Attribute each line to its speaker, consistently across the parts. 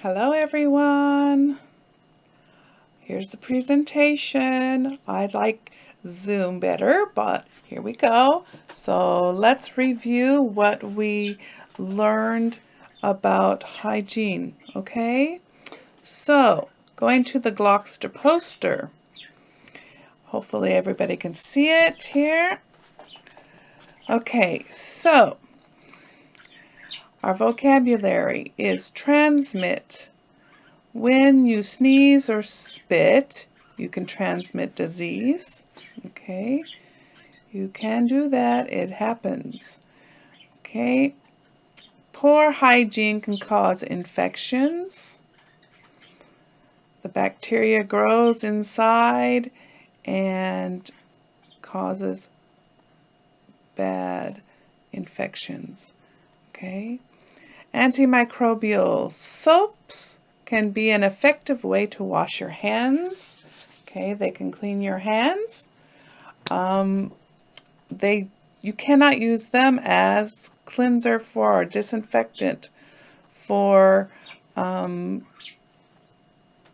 Speaker 1: Hello everyone. Here's the presentation. I like Zoom better, but here we go. So let's review what we learned about hygiene, okay? So, going to the Glockster poster. Hopefully everybody can see it here. Okay, so our vocabulary is transmit. When you sneeze or spit, you can transmit disease. Okay, you can do that. It happens. Okay, poor hygiene can cause infections. The bacteria grows inside and causes bad infections. Okay, antimicrobial soaps can be an effective way to wash your hands. Okay, they can clean your hands. You cannot use them as cleanser for or disinfectant for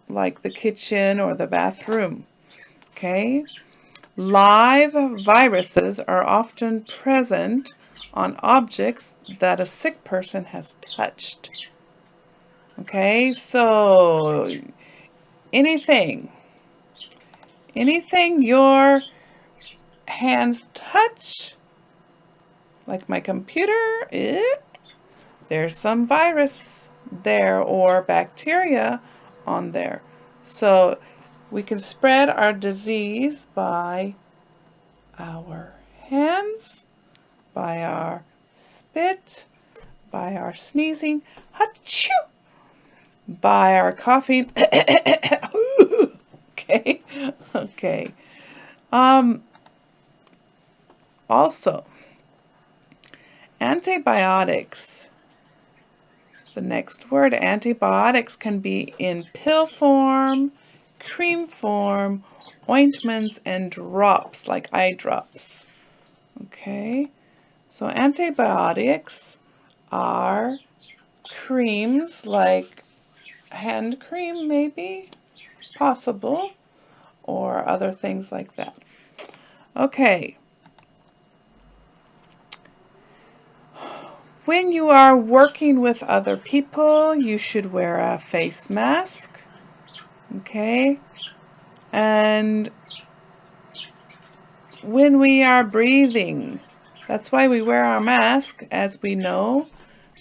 Speaker 1: like the kitchen or the bathroom. Okay, live viruses are often present on objects that a sick person has touched. Okay, so anything your hands touch, like my computer, there's some virus there or bacteria on there. So we can spread our disease by our hands, by our spit, by our sneezing, achoo, by our coughing. Okay, okay. Also, antibiotics. The next word, antibiotics, can be in pill form, cream form, ointments, and drops, like eye drops. Okay, so antibiotics are creams, like hand cream, maybe, possible, or other things like that. Okay. When you are working with other people, you should wear a face mask. Okay? And when we are breathing, that's why we wear our mask, as we know,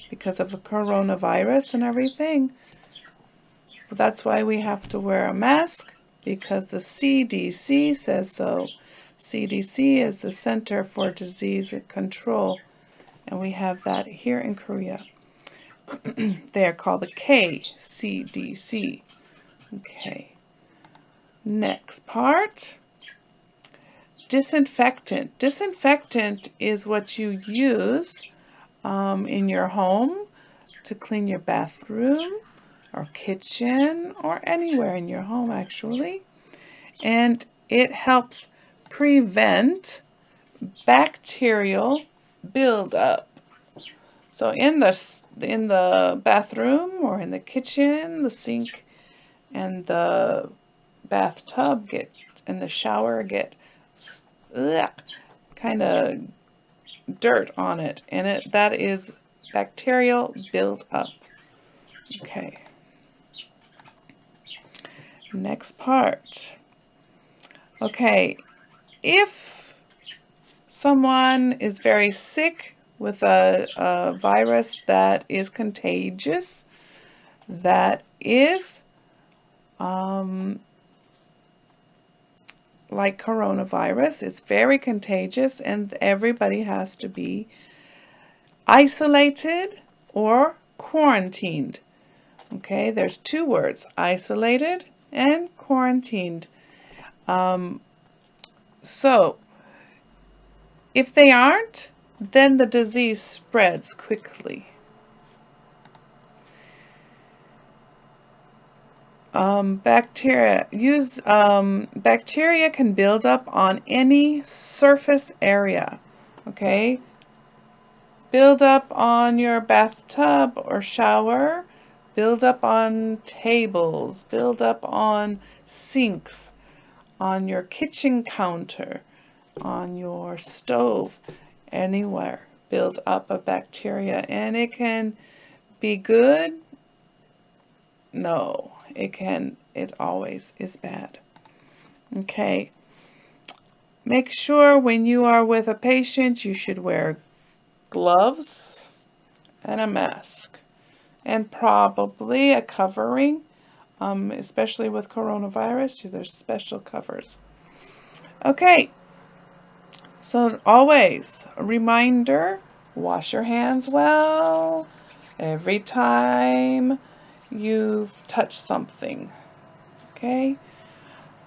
Speaker 1: because of the coronavirus and everything. That's why we have to wear a mask, because the CDC says so. CDC is the Center for Disease Control, and we have that here in Korea. They are called the KCDC. Okay. Next part. Disinfectant. Disinfectant is what you use in your home to clean your bathroom or kitchen or anywhere in your home, actually. And it helps prevent bacterial buildup. So in the bathroom or in the kitchen, the sink and the bathtub and the shower get kind of dirt on it, and that is bacterial buildup. Okay. Next part. Okay, if someone is very sick with a virus that is contagious, that is like coronavirus, it's very contagious, and everybody has to be isolated or quarantined. Okay, there's two words, isolated and quarantined. So if they aren't, then the disease spreads quickly. Bacteria can build up on any surface area. Okay, build up on your bathtub or shower. build up on tables, build up on sinks, on your kitchen counter, on your stove, anywhere. Build up a bacteria, and it can be good. No, it always is bad. Okay. Make sure when you are with a patient, you should wear gloves and a mask, and probably a covering, especially with coronavirus. There's special covers. Okay, so always a reminder, wash your hands well every time you've touched something. Okay,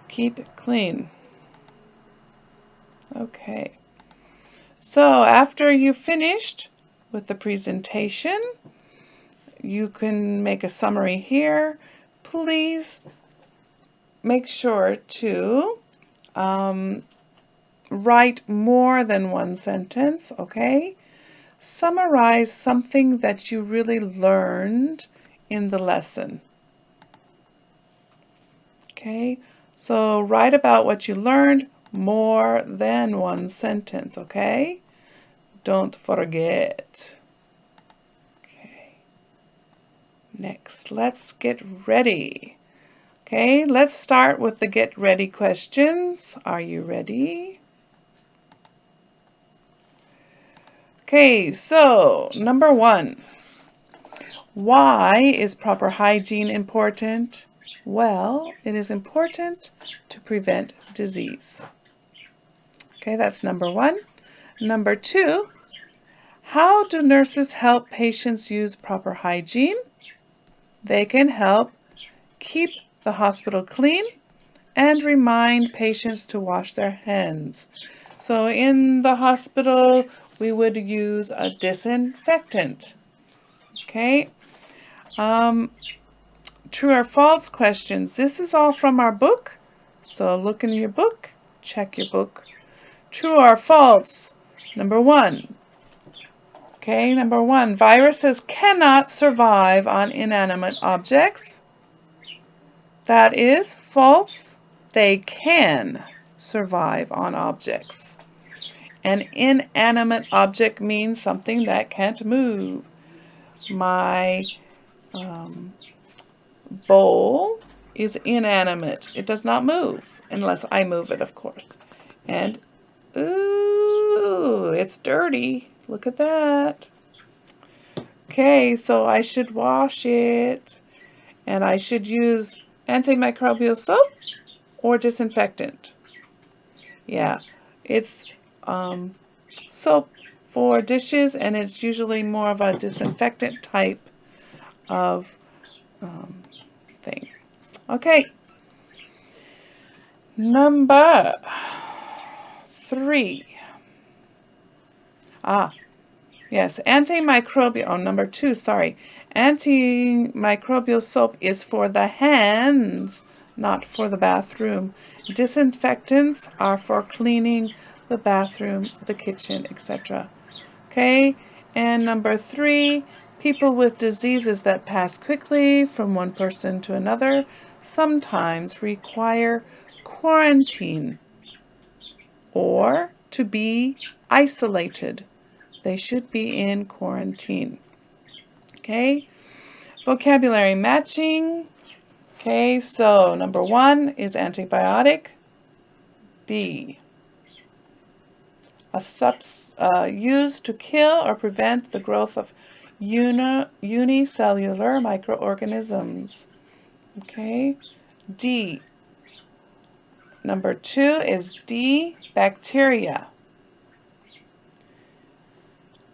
Speaker 1: keep it clean. Okay, so after you've finished with the presentation, you can make a summary here. Please make sure to write more than one sentence, okay? Summarize something that you really learned in the lesson. Okay, so write about what you learned more than one sentence, okay? Don't forget. Okay, next, let's get ready. Okay, let's start with the get ready questions. Are you ready? Okay, so number 1. Why is proper hygiene important? Well, it is important to prevent disease. Okay, that's number 1. Number 2, how do nurses help patients use proper hygiene? They can help keep the hospital clean and remind patients to wash their hands. So in the hospital, we would use a disinfectant. Okay. True or false questions. This is all from our book. So look in your book. Check your book. True or false? Number 1. Okay, number 1. Viruses cannot survive on inanimate objects. That is false. They can survive on objects. An inanimate object means something that can't move. My bowl is inanimate. It does not move unless I move it, of course. And, ooh, it's dirty. Look at that. Okay, so I should wash it. And I should use antimicrobial soap or disinfectant. Yeah, it's soap for dishes, and it's usually more of a disinfectant type of thing. Okay, number 3. Yes, antimicrobial, number 2, sorry. Antimicrobial soap is for the hands, not for the bathroom. Disinfectants are for cleaning the bathroom, the kitchen, etc. Okay, and number 3, people with diseases that pass quickly from one person to another sometimes require quarantine or to be isolated. They should be in quarantine. Okay, vocabulary matching. Okay, so number 1 is antibiotic. B, used to kill or prevent the growth of unicellular microorganisms. Okay, D. Number 2 is D, bacteria.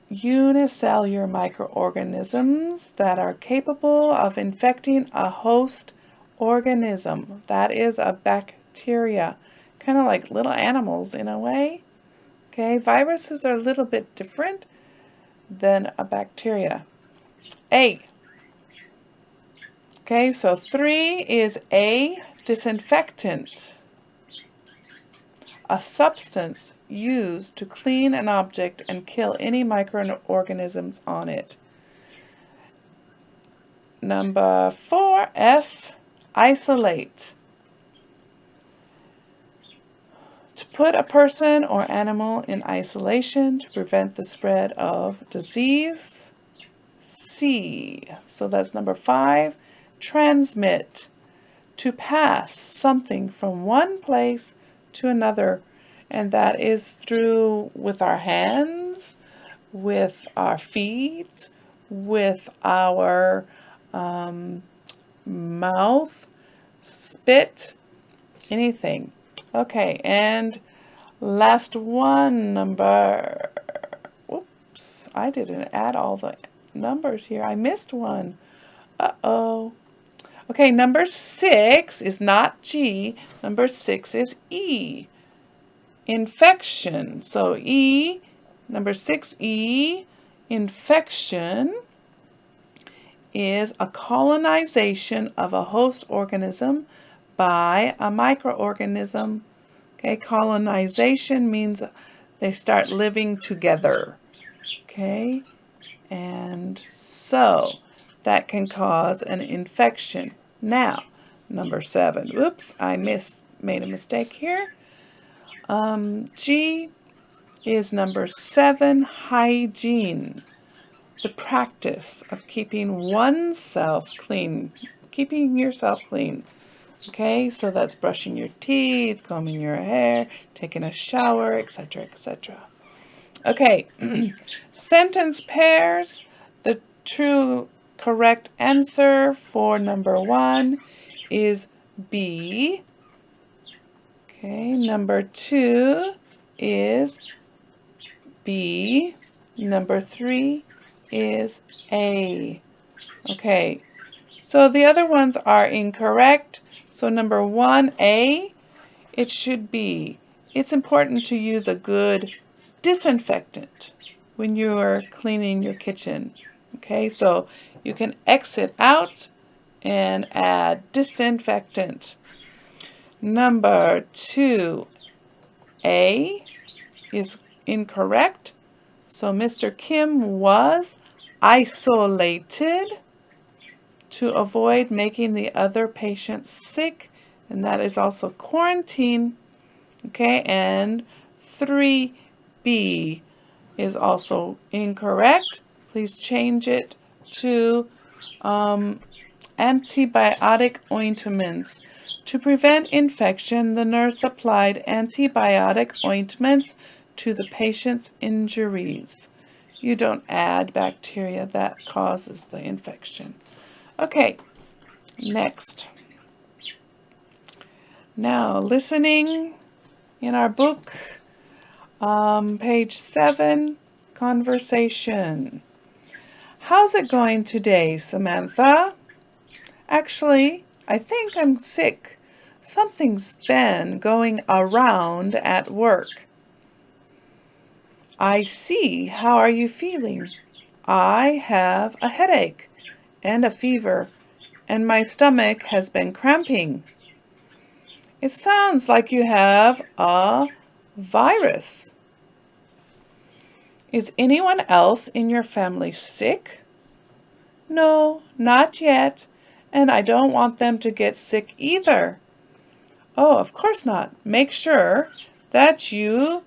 Speaker 1: Unicellular microorganisms that are capable of infecting a host organism. That is a bacteria, kind of like little animals in a way. Okay, viruses are a little bit different than a bacteria. A. Okay, so 3 is A, disinfectant. A substance used to clean an object and kill any microorganisms on it. number 4, F, isolate. To put a person or animal in isolation to prevent the spread of disease. C. So that's number 5. Transmit. To pass something from one place to another. And that is through with our hands, with our feet, with our mouth, spit, anything. Okay, and last one, number, whoops, I didn't add all the numbers here. I missed one. Uh-oh. Okay, number 6 is not G. Number 6 is E. Infection. So E, number 6E, infection is a colonization of a host organism by a microorganism. Okay, colonization means they start living together. Okay, and so that can cause an infection. Now, number 7. Whoops, I made a mistake here. G is number 7, hygiene. The practice of keeping oneself clean, keeping yourself clean. Okay, so that's brushing your teeth, combing your hair, taking a shower, etc., etc. Okay, sentence pairs. The true correct answer for number 1 is B. Okay, number 2 is B. Number 3 is A. Okay, so the other ones are incorrect. So number 1A, it should be, it's important to use a good disinfectant when you are cleaning your kitchen. Okay, so you can exit out and add disinfectant. Number 2A is incorrect. So Mr. Kim was isolated to avoid making the other patients sick, and that is also quarantine. Okay, and 3B is also incorrect. Please change it to antibiotic ointments. To prevent infection, the nurse applied antibiotic ointments to the patient's injuries. You don't add bacteria that causes the infection. Okay, next. Now, listening in our book, page 7, conversation. How's it going today, Samantha? Actually, I think I'm sick. Something's been going around at work. I see. How are you feeling? I have a headache and a fever, and my stomach has been cramping. It sounds like you have a virus. Is anyone else in your family sick? No, not yet, and I don't want them to get sick either. Oh, of course not. Make sure that you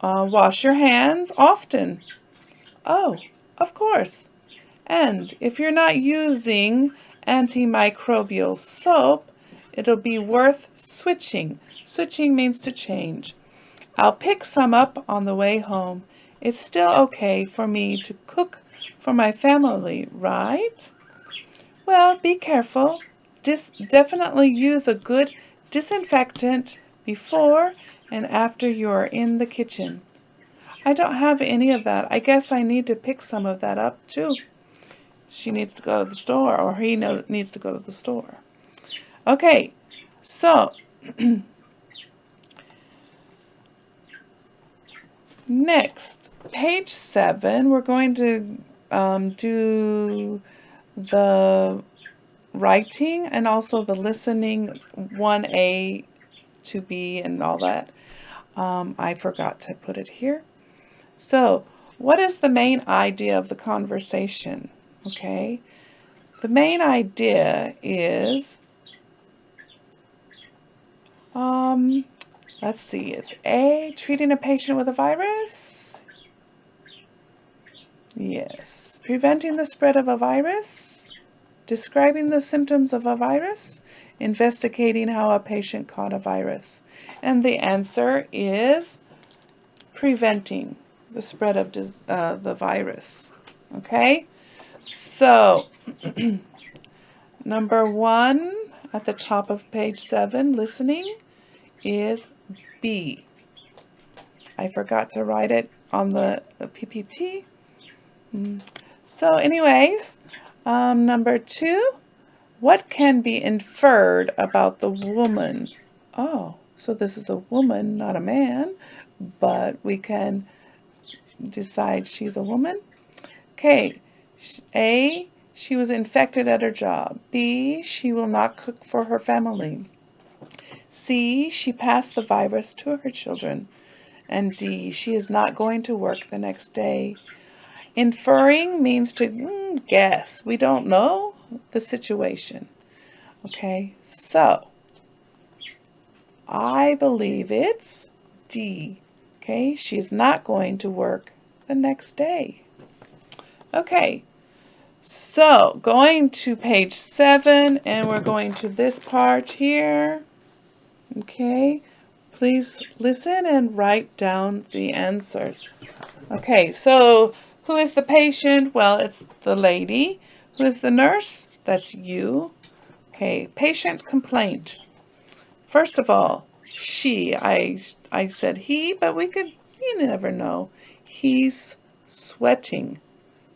Speaker 1: wash your hands often. Oh, of course. And if you're not using antimicrobial soap, it'll be worth switching. Switching means to change. I'll pick some up on the way home. It's still okay for me to cook for my family, right? Well, be careful. Definitely use a good disinfectant before and after you're in the kitchen. I don't have any of that. I guess I need to pick some of that up too. She needs to go to the store, or he needs to go to the store. Okay, so next, page 7, we're going to do the writing and also the listening, 1A to B and all that. I forgot to put it here. So, what is the main idea of the conversation? Okay, the main idea is, let's see, it's A, treating a patient with a virus. Yes. Preventing the spread of a virus. Describing the symptoms of a virus. Investigating how a patient caught a virus. And the answer is preventing the spread of the virus. Okay? So, number 1 at the top of page 7, listening, is B. I forgot to write it on the PPT. So anyways, number 2, what can be inferred about the woman? Oh, so this is a woman, not a man, but we can decide she's a woman. Okay, A, she was infected at her job. B, she will not cook for her family. C, she passed the virus to her children. And D, she is not going to work the next day. Inferring means to guess. We don't know the situation. Okay, so I believe it's D. Okay, she's not going to work the next day. Okay, so going to page 7, and we're going to this part here. Okay, please listen and write down the answers. Okay, so who is the patient? Well, it's the lady. Who is the nurse? That's you. Okay, patient complaint. First of all, she. I said he, but you never know. He's sweating.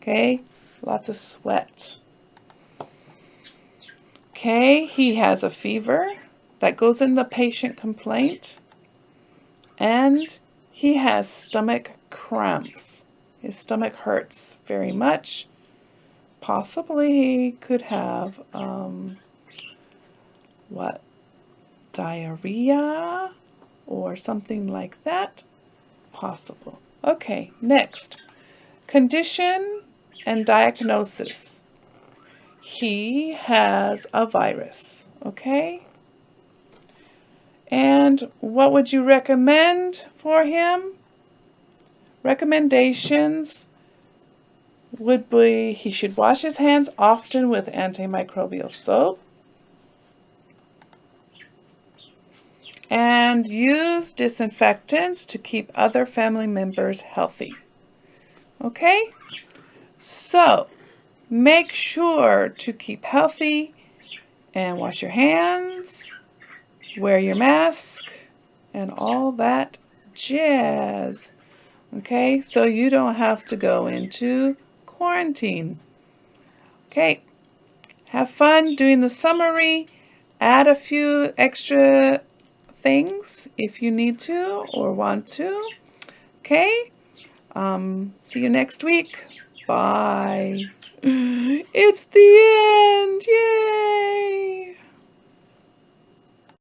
Speaker 1: Okay, lots of sweat. Okay, he has a fever. That goes in the patient complaint. And he has stomach cramps. His stomach hurts very much. Possibly he could have, diarrhea or something like that? Possible. Okay, next. Condition and diagnosis. He has a virus, okay? And what would you recommend for him? Recommendations would be he should wash his hands often with antimicrobial soap and use disinfectants to keep other family members healthy. Okay? So, make sure to keep healthy and wash your hands, wear your mask, and all that jazz. Okay? So you don't have to go into quarantine. Okay? Have fun doing the summary. Add a few extra things if you need to or want to. Okay? See you next week. Bye. It's the end. Yay!